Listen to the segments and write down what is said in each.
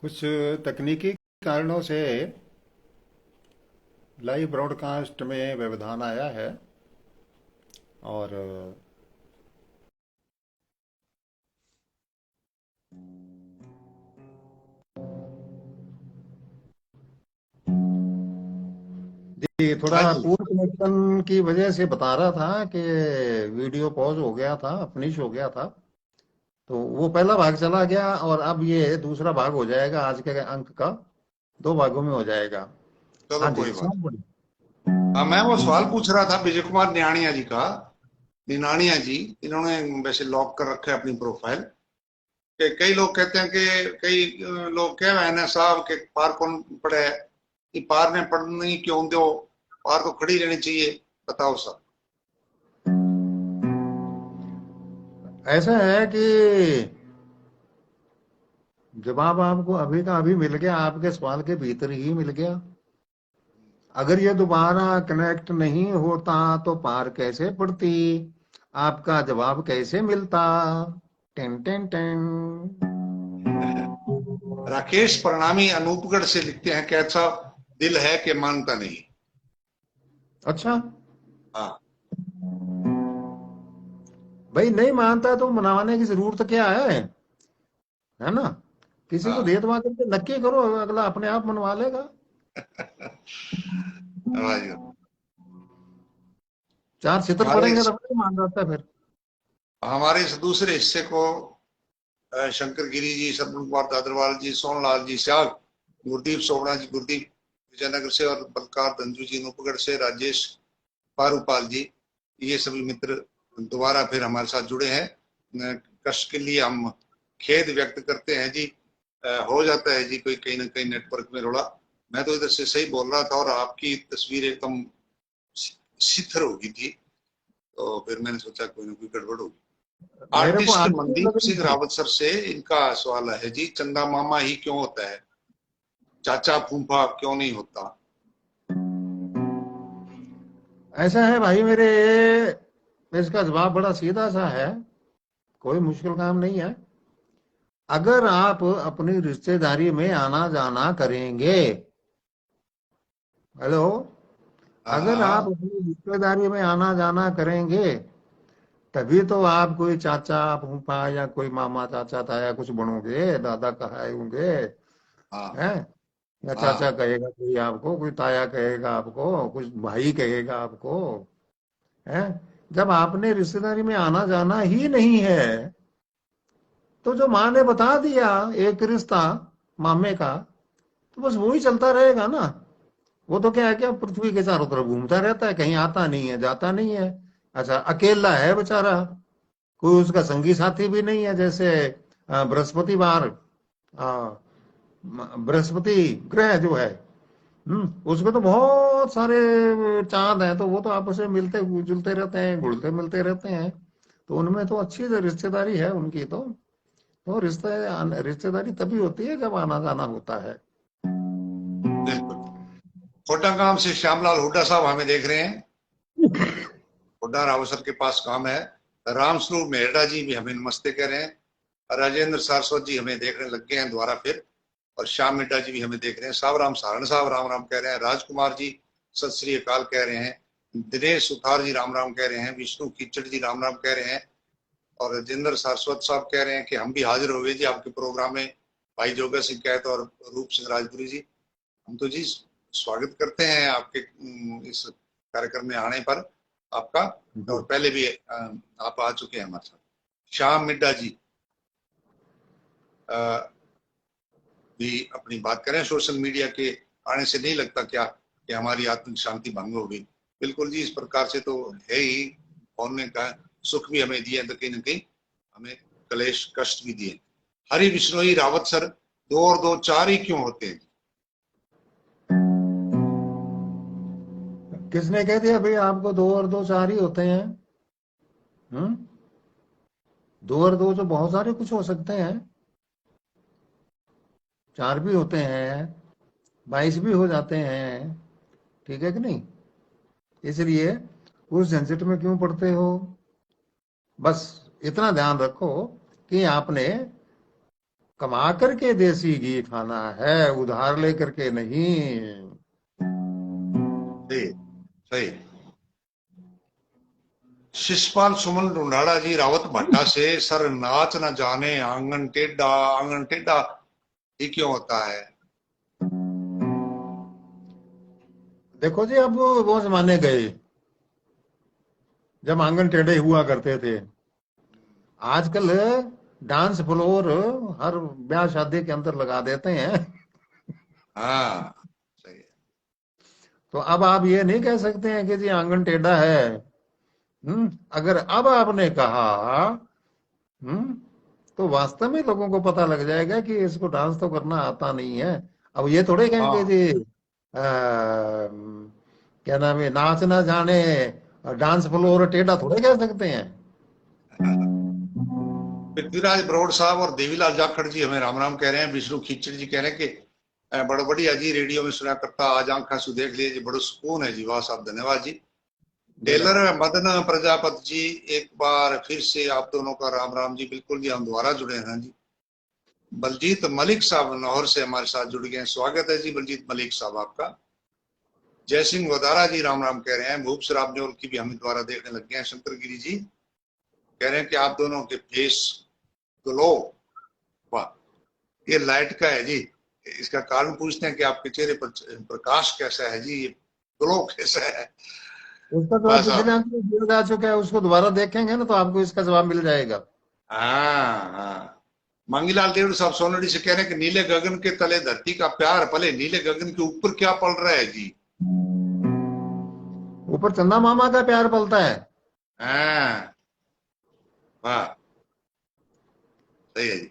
कुछ तकनीकी कारणों से लाइव ब्रॉडकास्ट में व्यवधान आया है। और जी, थोड़ा हाँ जी। पूर कनेक्शन की वजह से बता रहा था कि वीडियो पॉज हो गया था, फिनिश हो गया था। तो वो पहला भाग चला गया और अब ये दूसरा भाग हो जाएगा। आज के अंक का दो भागों में हो जाएगा। चलो हाँ जी, कोई बात। सलाम बोलिए। हाँ, मैं वो सवाल पूछ रहा था विजय कुमार नियाणिया जी का। निनाणिया जी, इन्होंने वैसे लॉक कर रखा है अपनी प्रोफाइल। कि कई लोग कहते हैं कि कई लोग कह रहे हैं ना साहब कि पार कौन पड़े, कि पार ने पढ़नी क्यों दो, पार तो खड़ी रहनी चाहिए। बताओ साहब। ऐसा है कि जवाब आपको अभी का अभी मिल गया, आपके सवाल के भीतर ही मिल गया। अगर ये दोबारा कनेक्ट नहीं होता तो पार कैसे पड़ती, आपका जवाब कैसे मिलता। Ten ten ten. Rakesh Pranami Anupgarh से लिखते हैं, कैसा दिल है कि मानता नहीं। अच्छा, हाँ। भाई नहीं मानता तो मनाने की जरूरत क्या है ना। किसी को हाँ। दे दवा करके नक्की करो, अगला अपने आप मनवा लेगा। भाई, चार छितर हमारे पड़ेंगे तब नहीं मान जाता फिर। हमारे इस दूसरे हिस्से को शंकर गिरी जी, सरवन कुमार दादरवाल जी, सोनलाल जी स्याग, गुरदीप सोवड़ा जी, गुरदीप विजयनगर से, और बलकार धंजू जी नूपगढ़ से, राजेश पारूपाल जी, ये सभी मित्र दोबारा फिर हमारे साथ जुड़े हैं। कष्ट के लिए हम खेद व्यक्त करते हैं जी। हो जाता है जी कोई कहीं ना कहीं नेटवर्क में रोड़ा। मैं तो इधर से सही बोल रहा था और आपकी तस्वीर एकदम शिथिर हो गई थी, तो फिर मैंने सोचा कोई ना कोई गड़बड़ होगी। मेरे को आर्टिस्ट आश्चर्य मनदीप लग रही सिंह थी। रावत सर से इनका सवाल है जी, चंदा मामा ही क्यों होता है, चाचा फूफा क्यों नहीं होता। ऐसा है भाई मेरे, इसका जवाब बड़ा सीधा सा है, कोई मुश्किल काम नहीं है। अगर आप अपनी रिश्तेदारी में आना जाना करेंगे, हेलो, हाँ अगर आप हाँ। अपनी रिश्तेदारी में आना जाना करेंगे तभी तो आप कोई चाचा फूफा या कोई मामा चाचा ताया कुछ बनोगे, दादा कहाए होंगे। हाँ हैं, या चाचा हाँ कहेगा कोई आपको, कोई ताया कहेगा आपको, कुछ भाई कहेगा आपको। हैं, जब आपने रिश्तेदारी में आना जाना ही नहीं है तो जो माँ ने बता दिया एक रिश्ता मामे का, तो बस वही चलता रहेगा ना। वो तो क्या है, क्या पृथ्वी के चारों तरफ घूमता रहता है, कहीं आता नहीं है जाता नहीं है। अच्छा, अकेला है बेचारा, कोई उसका संगी साथी भी नहीं है। जैसे बृहस्पतिवार, बृहस्पति ग्रह जो है, उसमें तो बहुत सारे चांद हैं, तो वो तो आपस में मिलते जुलते रहते हैं, घुलते मिलते रहते हैं। तो उनमें तो अच्छी रिश्तेदारी है उनकी तो रिश्तेदारी तभी होती है जब आना जाना होता है। बिल्कुल। कोटागांव से श्यामलाल हुड्डा साहब हमें देख रहे हैं। हुड्डा रावसर के पास काम है। रामस्वरूप मेहरा जी भी हमें नमस्ते कह रहे हैं। राजेंद्र सारस्वत जी हमें देखने लग गए हैं दोबारा फिर। और श्याम मिड्डा जी भी हमें देख रहे हैं। साहब राम सारण साहब राम राम कह रहे हैं। राजकुमार जी सत श्री अकाल कह रहे हैं। दिनेश सुथार जी राम राम कह रहे हैं। विष्णु कीचड़ जी राम राम कह रहे हैं। और राजेंद्र सारस्वत साहब कह रहे हैं कि हम भी हाजिर हो गए जी आपके प्रोग्राम में। भाई जोगा सिंह कहत और रूप सिंह राजपुरी जी, हम तो जी स्वागत करते हैं आपके इस कार्यक्रम में आने पर आपका। और जी। पहले भी आप आ चुके हैं हमारे साथ। श्याम मिड्डा जी भी अपनी बात करें। सोशल मीडिया के आने से नहीं लगता क्या कि हमारी आत्मिक शांति भंग हो गई। बिल्कुल जी, इस प्रकार से तो है ही। फोन ने कहा सुख भी हमें दिए तो कहीं ना कहीं हमें कलेश कष्ट भी दिए। हरि विष्णोई रावत सर, दो और दो चार ही क्यों होते हैं। किसने कह दिया भाई आपको दो और दो चार ही होते हैं? हम्म, दो और दो तो बहुत सारे कुछ हो सकते हैं, चार भी होते हैं, 22 भी हो जाते हैं। ठीक है कि नहीं? इसलिए उस झंझट में क्यों पड़ते हो। बस इतना ध्यान रखो कि आपने कमा करके देसी घी खाना है, उधार लेकर के नहीं। सही सही। शिषपाल सुमन रुंडाड़ा जी रावत भट्टा से, सर नाच न जाने आंगन टेढ़ा, आंगन टेढ़ा ये क्यों होता है? देखो जी, अब वो जमाने गए जब आंगन टेढ़े हुआ करते थे। आजकल डांस फ्लोर हर ब्याह शादी के अंदर लगा देते हैं। हाँ सही है। तो अब आप ये नहीं कह सकते हैं कि जी आंगन टेढ़ा है। अगर अब आपने कहा, हम्म तो वास्तव में लोगों को पता लग जाएगा कि इसको डांस तो करना आता नहीं है। अब ये थोड़े कहेंगे हाँ, जी क्या नाम है, नाच ना जाने डांस फ्लोर टेढ़ा थोड़े कह सकते हैं। पृथ्वीराज बरोड़ साहब और देवीलाल जाखड़ जी हमें राम राम कह रहे हैं। विष्णु खीचड़ जी कह रहे हैं कि बड़ा बढ़िया जी, रेडियो में सुना करता, आज आंखा सु देख लिए जी, बड़ो सुकून है जी। वाह साहब, धन्यवाद जी। टेलर धन्यवाद। मदन प्रजापति जी, एक बार फिर से आप दोनों का राम राम जी। बिल्कुल जी, हम दोबारा जुड़े हैं जी। बलजीत मलिक साहब लाहौर से हमारे साथ जुड़ गए हैं, स्वागत है जी बलजीत मलिक साहब आपका। जय सिंह वदारा जी राम राम कह रहे हैं। भूप शराब न्योल की भी हमें द्वारा देखने लग गए हैं। शंकर गिरी जी कह रहे हैं कि आप दोनों के फेस ग्लो, वाह, ये लाइट का है जी। इसका कारण पूछते हैं कि आपके चेहरे पर प्रकाश कैसा है जी, ये ग्लो कैसा है? उसका वाह जवाब पिछले साहब, अंक में दिया जा चुका है, उसको दोबारा देखेंगे ना तो आपको इसका जवाब मिल जाएगा। हाँ हाँ। मांगीलाल देव साहब सोनड़ी से कह रहे हैं कि नीले गगन के तले धरती का प्यार पले, नीले गगन के ऊपर क्या पल रहा है जी? ऊपर चंदा मामा का प्यार पलता है। हाँ, वाह, सही है जी।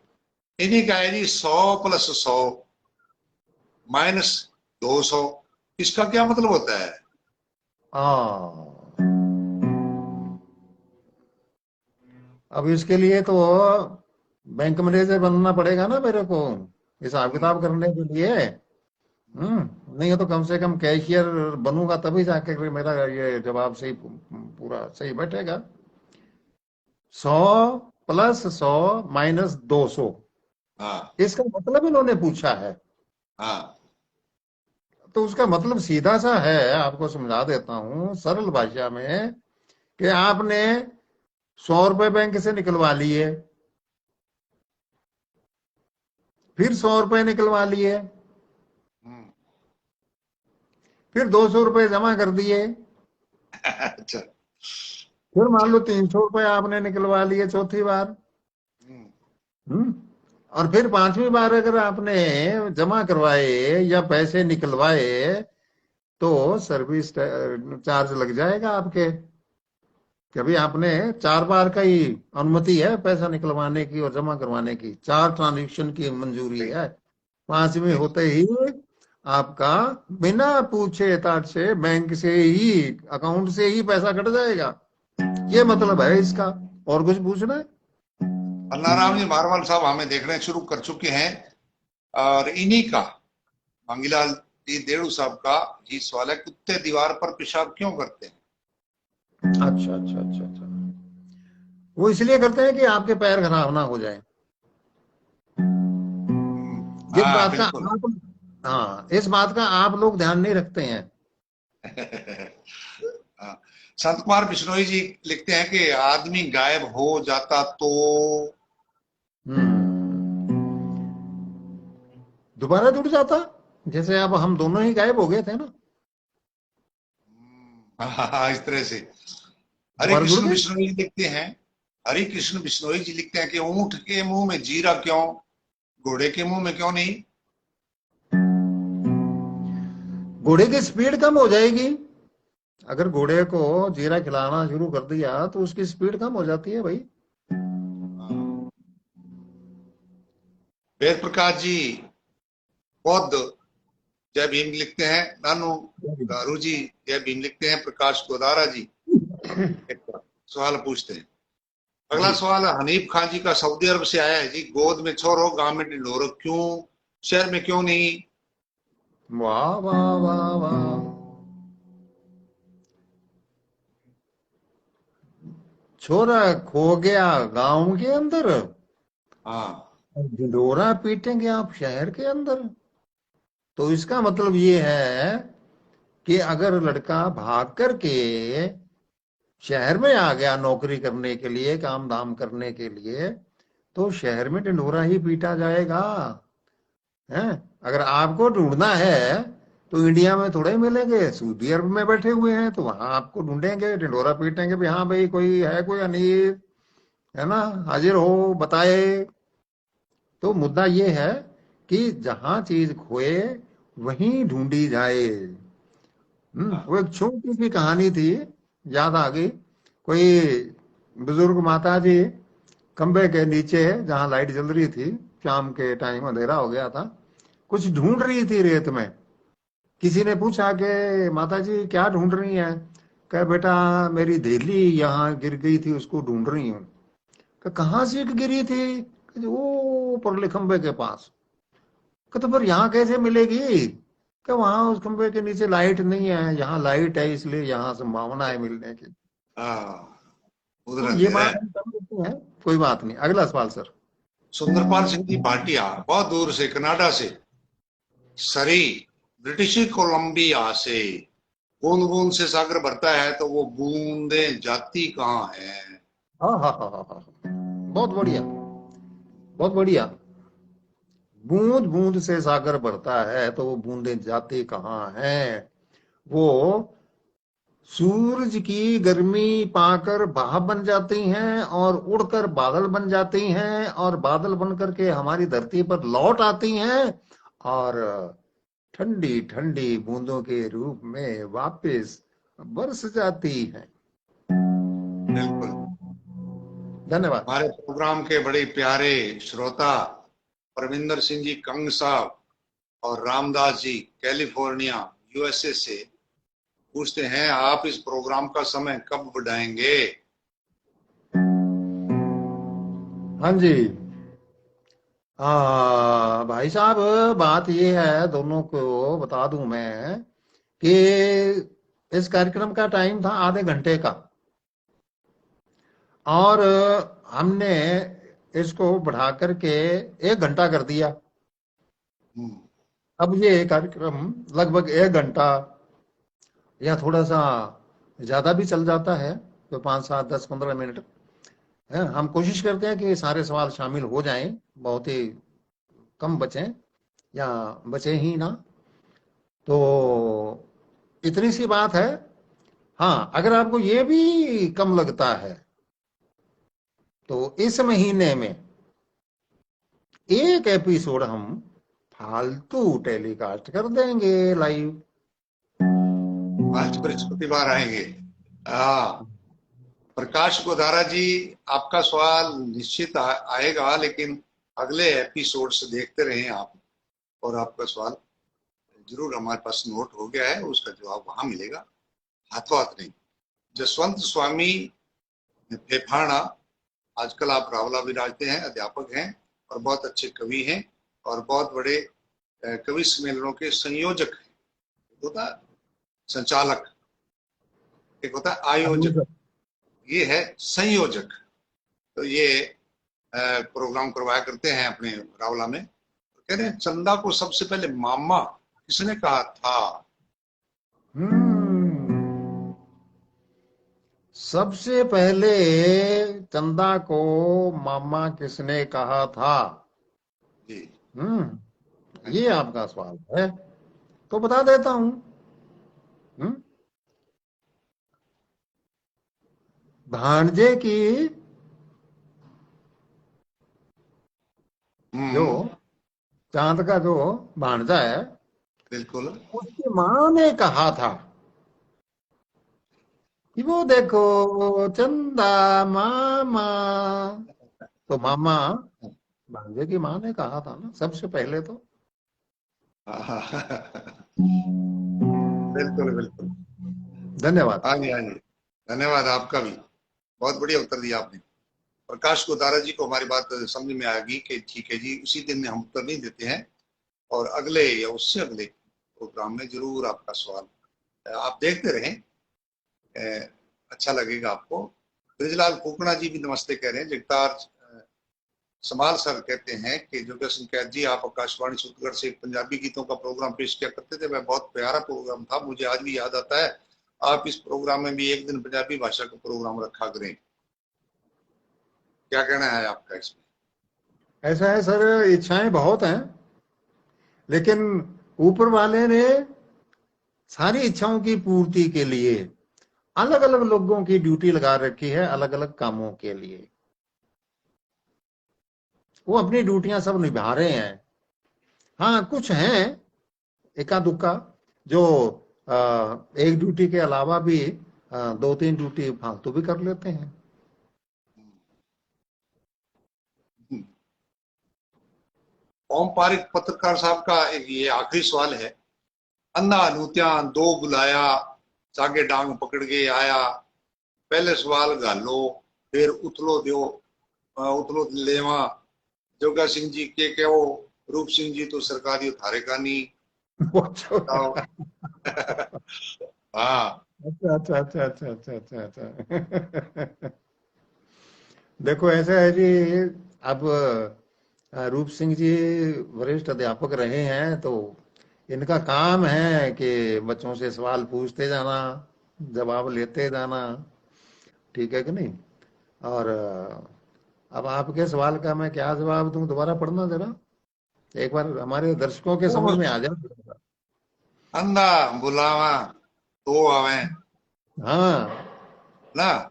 इन्हीं का है जी 100 + 100 -200, इसका क्या मतलब होता है? हाँ, अब इसके लिए तो बैंक मैनेजर बनना पड़ेगा ना मेरे को, हिसाब हम्म, किताब करने के लिए। नहीं है तो कम से कम कैशियर बनूंगा तभी जाके मेरा ये जवाब सही, पूरा सही बैठेगा। 100 + 100 हाँ इसका मतलब इन्होंने पूछा है। हाँ तो उसका मतलब सीधा सा है, आपको समझा देता हूँ सरल भाषा में, कि आपने 100 रुपए बैंक से निकलवा लिए, फिर 100 रुपए निकलवा लिए, हम्म, फिर 200 रुपए जमा कर दिए, अच्छा। फिर मान लो 300 रुपए आपने निकलवा लिए चौथी बार। हम्म, हम्म और फिर पांचवी बार अगर आपने जमा करवाए या पैसे निकलवाए तो सर्विस चार्ज लग जाएगा आपके। कभी आपने 4 बार का ही अनुमति है पैसा निकलवाने की और जमा करवाने की, 4 ट्रांजेक्शन की मंजूरी सही है। पांचवी सही। होते ही आपका बिना पूछे ताछ बैंक से ही, अकाउंट से ही पैसा कट जाएगा। ये मतलब है इसका। और कुछ पूछना है? अन्नाराम जी मारवाल साहब हमें देखने शुरू कर चुके हैं, और इन्हीं का मांगीलाल जी देड़ू साहब का ये सवाल है, कुत्ते दीवार पर पेशाब क्यों करते हैं? अच्छा अच्छा अच्छा अच्छा, वो इसलिए करते हैं कि आपके पैर खराब ना हो जाए। जिस हाँ बात का बिल्कुल। आप, हाँ, इस बात का आप लोग ध्यान नहीं रखते हैं। हाँ। संत कुमार बिश्नोई जी लिखते हैं कि आदमी गायब हो जाता तो, हम्म दोबारा जुड़ जाता, जैसे अब हम दोनों ही गायब हो गए थे ना, हाँ, इस तरह से। हरे दोबारा जुड़ कृष्ण गए। बिश्नोई जी लिखते हैं, हरे कृष्ण बिश्नोई जी लिखते हैं कि ऊंट के मुंह में जीरा क्यों, घोड़े के मुंह में क्यों नहीं? घोड़े की स्पीड कम हो जाएगी। अगर घोड़े को जीरा खिलाना शुरू कर दिया तो उसकी स्पीड कम हो जाती है भाई। हाँ। वेद प्रकाश जी बौद्ध जय भीम लिखते हैं। नानू गारू जी जय भीम लिखते हैं। प्रकाश गोदारा जी एक सवाल पूछते हैं। अगला जी, सवाल हनीफ खान जी का, सऊदी अरब से आया है जी। गोद में छोरो गांव में ढिंढोरो क्यों, शहर में क्यों नहीं? वाह वाह वाह वाह। छोरा खो गया गांव के अंदर, हाँ ढिंढोरा पीटेंगे आप शहर के अंदर? तो इसका मतलब ये है कि अगर लड़का भाग करके शहर में आ गया नौकरी करने के लिए, काम धाम करने के लिए, तो शहर में ढिंढोरा ही पीटा जाएगा। हैं? अगर आपको ढूंढना है तो इंडिया में थोड़े ही मिलेंगे, सऊदी अरब में बैठे हुए हैं तो वहां आपको ढूंढेंगे, ढिंढोरा पीटेंगे भी, हाँ भाई कोई है, कोई अनीर है ना, हाजिर हो, बताए। तो मुद्दा ये है कि जहां चीज खोए वहीं ढूंढी जाए। हाँ। वो एक छोटी सी कहानी थी, याद आ गई। कोई बुजुर्ग माता जी खंबे के नीचे, जहां लाइट जल रही थी, शाम के टाइम अंधेरा हो गया था, कुछ ढूंढ रही थी रेत में। किसी ने पूछा कि माता जी क्या ढूंढ रही हैं? कहे बेटा मेरी धेली यहाँ गिर गई थी, उसको ढूंढ रही हूँ। कहा कहाँ से गिरी थी? कहे, वो परले खंबे के पास। कहा तो फिर यहाँ कैसे मिलेगी? कि वहां उस खंबे के नीचे लाइट नहीं है, यहाँ लाइट है, इसलिए यहाँ संभावना है मिलने की। हाँ, उधर तो ये अंधेरा बात है। हम कर लेते हैं, कोई बात नहीं। अगला सवाल सर। सुंदरपाल सिंह जी भाटिया बहुत दूर से, कनाडा से। सरी, ब्रिटिश कोलंबिया से। बूंद बूंद से सागर भरता है तो वो बूंदे जाती कहाँ है? हाँ हाँ हाँ हाँ हाँ, बहुत बढ़िया, बहुत बढ़िया। बूंद बूंद से सागर भरता है तो वो बूंदें जाती कहाँ हैं? वो सूरज की गर्मी पाकर भाप बन जाती हैं और उड़कर बादल बन जाती हैं और बादल बन करके हमारी धरती पर लौट आती हैं और ठंडी ठंडी बूंदों के रूप में वापस बरस जाती हैं। बिल्कुल। धन्यवाद। हमारे प्रोग्राम के बड़े प्यारे श्रोता परविंदर सिंह जी कंग साहब और रामदास जी कैलिफोर्निया यूएसए से पूछते हैं, आप इस प्रोग्राम का समय कब बढ़ाएंगे? हाँ जी। भाई साहब, बात ये है, दोनों को बता दूं मैं कि इस कार्यक्रम का टाइम था आधे घंटे का, और हमने इसको बढ़ा करके 1 घंटा कर दिया। हम्म। अब ये कार्यक्रम लगभग 1 घंटा या थोड़ा सा ज्यादा भी चल जाता है, तो 5 7 10 15 मिनट है। हम कोशिश करते हैं कि सारे सवाल शामिल हो जाएं, बहुत ही कम बचें या बचे ही ना। तो इतनी सी बात है। हाँ, अगर आपको ये भी कम लगता है तो इस महीने में एक एपिसोड हम फालतू टेलीकास्ट कर देंगे लाइव। आज बृहस्पतिवार आएंगे। हाँ। प्रकाश गोधारा जी, आपका सवाल निश्चित आएगा, लेकिन अगले एपिसोड से देखते रहें आप, और आपका सवाल जरूर हमारे पास नोट हो गया है, उसका जवाब वहां मिलेगा, हाथों हाथ नहीं। जसवंत स्वामी फेफाना, आजकल आप रावला विराजते हैं, अध्यापक हैं और बहुत अच्छे कवि हैं और बहुत बड़े कवि सम्मेलनों के संयोजक हैं। एक होता है संचालक, एक होता है आयोजक, ये है संयोजक। तो ये प्रोग्राम करवाया करते हैं अपने रावला में। तो कह रहे हैं, चंदा को सबसे पहले मामा किसने कहा था? हम्म, सबसे पहले चंदा को मामा किसने कहा था? जी। हाँ ये जी। आपका सवाल है, तो बता देता हूं। हम्म, भांजे की, जो हम्म। चांद का जो भांजा है, बिल्कुल। उसकी माँ ने कहा था कि वो देखो चंदा मामा। तो मामा भांजे की माँ ने कहा था ना सबसे पहले तो। बिल्कुल बिल्कुल। धन्यवाद। हाँ जी, हाँ जी। धन्यवाद आपका भी, बहुत बढ़िया उत्तर दिया आपने। प्रकाश कोतारा जी को हमारी बात समझ में आएगी कि ठीक है जी, उसी दिन हम उत्तर नहीं देते हैं, और अगले या उससे अगले प्रोग्राम में जरूर आपका सवाल आप देखते रहें। अच्छा लगेगा आपको। ब्रिजलाल फूकना जी भी नमस्ते कह रहे हैं। जगतार समाल सर कहते हैं कि जोगा सिंह कैद जी, आप आकाशवाणी सूरतगढ़ से एक पंजाबी गीतों का प्रोग्राम पेश किया करते थे, वह बहुत प्यारा प्रोग्राम था, मुझे आज भी याद आता है। आप इस प्रोग्राम में भी एक दिन पंजाबी भाषा का प्रोग्राम रखा करें। क्या कहना है आपका इसमें? ऐसा है सर, इच्छाएं बहुत हैं, लेकिन ऊपर वाले ने सारी इच्छाओं की पूर्ति के लिए अलग अलग लोगों की ड्यूटी लगा रखी है, अलग अलग कामों के लिए। वो अपनी ड्यूटियां सब निभा रहे हैं। हाँ, कुछ हैं इक्का दुक्का जो एक ड्यूटी के अलावा भी दो तीन ड्यूटी फालतू भी कर लेते हैं। ओम पारिक पत्रकार साहब का ये आखिरी सवाल है। अन्ना नूत्या दो बुलाया, सागे डांग पकड़ के आया, पहले सवाल गालो, फिर उथलो दो, उथलो लेवा, जोगा सिंह जी के कहो, रूप सिंह जी तो सरकारी उतारे का नहीं। हाँ, अच्छा अच्छा अच्छा अच्छा अच्छा अच्छा अच्छा। देखो ऐसा है जी, अब रूप सिंह जी वरिष्ठ अध्यापक रहे हैं, तो इनका काम है कि बच्चों से सवाल पूछते जाना, जवाब लेते जाना, ठीक है कि नहीं। और अब आपके सवाल का मैं क्या जवाब दूं, दोबारा पढ़ना जरा, एक बार हमारे दर्शकों के समझ में आ जाए। अंधा बुलावा तो आवे हाँ ना,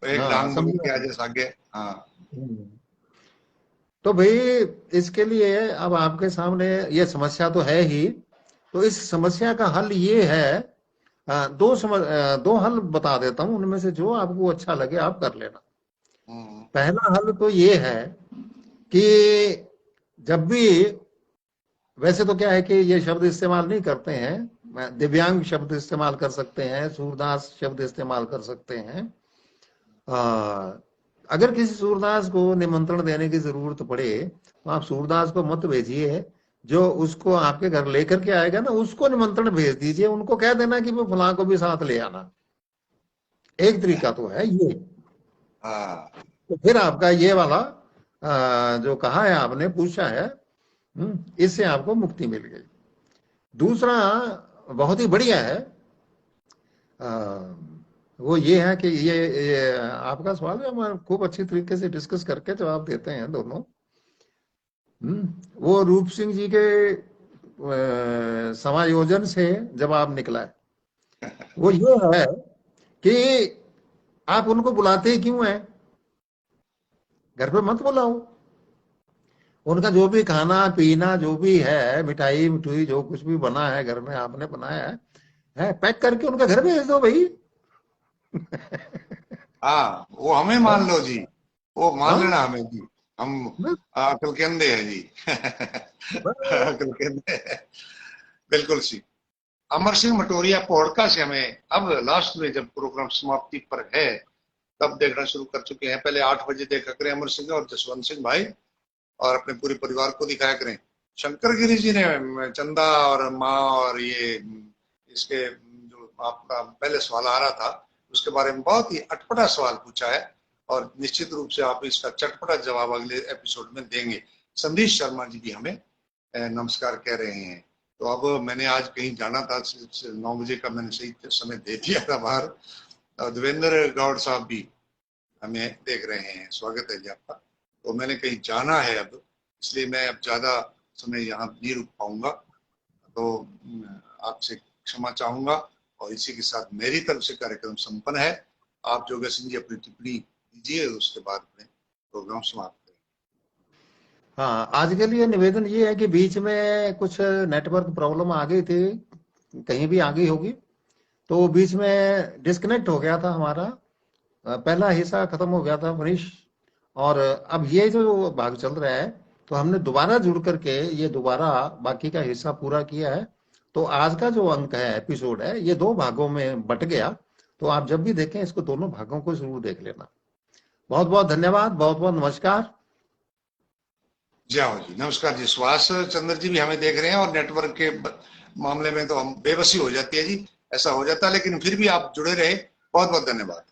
एक हाँ, डांग पकड़ समझ के आजे सागे। हाँ, तो भाई इसके लिए अब आपके सामने ये समस्या तो है ही, तो इस समस्या का हल ये है, दो हल बता देता हूं, उनमें से जो आपको अच्छा लगे आप कर लेना। पहला हल तो ये है कि जब भी, वैसे तो क्या है कि ये शब्द इस्तेमाल नहीं करते हैं, दिव्यांग शब्द इस्तेमाल कर सकते हैं, सूरदास शब्द इस्तेमाल कर सकते हैं। अगर किसी सूरदास को निमंत्रण देने की जरूरत पड़े तो आप सूरदास को मत भेजिए, जो उसको आपके घर लेकर के आएगा ना उसको निमंत्रण भेज दीजिए, उनको कह देना कि वो फलां को भी साथ ले आना। एक तरीका तो है ये। हाँ, तो फिर आपका ये वाला जो कहा है आपने, पूछा है, इससे आपको मुक्ति मिल गई। दूसरा बहुत ही बढ़िया है, वो ये है कि ये आपका सवाल है, हम खूब अच्छी तरीके से डिस्कस करके जवाब देते हैं दोनों। वो रूप सिंह जी के समायोजन से जवाब निकला है। वो ये है कि आप उनको बुलाते ही क्यों हैं, घर पे मत बुलाओ। उनका जो भी खाना पीना जो भी है, मिठाई मिठुई जो कुछ भी बना है घर में, आपने बनाया है पैक करके उनका घर भेज दो भाई। हाँ, वो हमें मान लो जी, वो मान हाँ, लेना हमें जी। हम अकल के अंधे हैं जी। अकल के अंधे हैं। बिल्कुल सी। अमर सिंह मटोरिया पोड़का से हमें अब लास्ट में जब प्रोग्राम समाप्ति पर है तब देखना शुरू कर चुके हैं। पहले 8 बजे देखा करें अमर सिंह और जसवंत सिंह भाई, और अपने पूरे परिवार को दिखाया करें। शंकर गिरी जी ने चंदा और माँ और ये इसके जो आपका पहले सवाल आ रहा था उसके बारे में बहुत ही अटपटा सवाल पूछा है, और निश्चित रूप से आप इसका चटपटा जवाब अगले एपिसोड में देंगे। संदीश शर्मा जी भी हमें नमस्कार कह रहे हैं। तो अब मैंने आज कहीं जाना था, 9 बजे का मैंने सही समय दे दिया था बाहर। देवेंद्र गौड़ साहब भी हमें देख रहे हैं, स्वागत है जी आपका। तो मैंने कहीं जाना है अब, इसलिए मैं अब ज्यादा समय यहाँ नहीं रुक पाऊंगा, तो आपसे क्षमा चाहूंगा। और इसी के साथ मेरी तरफ से कार्यक्रम संपन्न है। आप जोगा सिंह जी अपनी टिप्पणी दीजिए, उसके बाद में प्रोग्राम समाप्त करें। हाँ, आज के लिए निवेदन ये है कि बीच में कुछ नेटवर्क प्रॉब्लम आ गई थी, कहीं भी आ गई होगी, तो बीच में डिस्कनेक्ट हो गया था हमारा, पहला हिस्सा खत्म हो गया था मनीष, और अब ये जो भाग चल रहा है तो हमने दोबारा जुड़ करके ये दोबारा बाकी का हिस्सा पूरा किया है। तो आज का जो अंक है, एपिसोड है, ये दो भागों में बट गया, तो आप जब भी देखें इसको दोनों भागों को जरूर देख लेना। बहुत बहुत धन्यवाद, बहुत बहुत नमस्कार। जाओ जी, नमस्कार जी। सुभाष चंद्र जी भी हमें देख रहे हैं, और नेटवर्क के मामले में तो हम बेबसी हो जाती है जी, ऐसा हो जाता है, लेकिन फिर भी आप जुड़े रहे, बहुत बहुत धन्यवाद।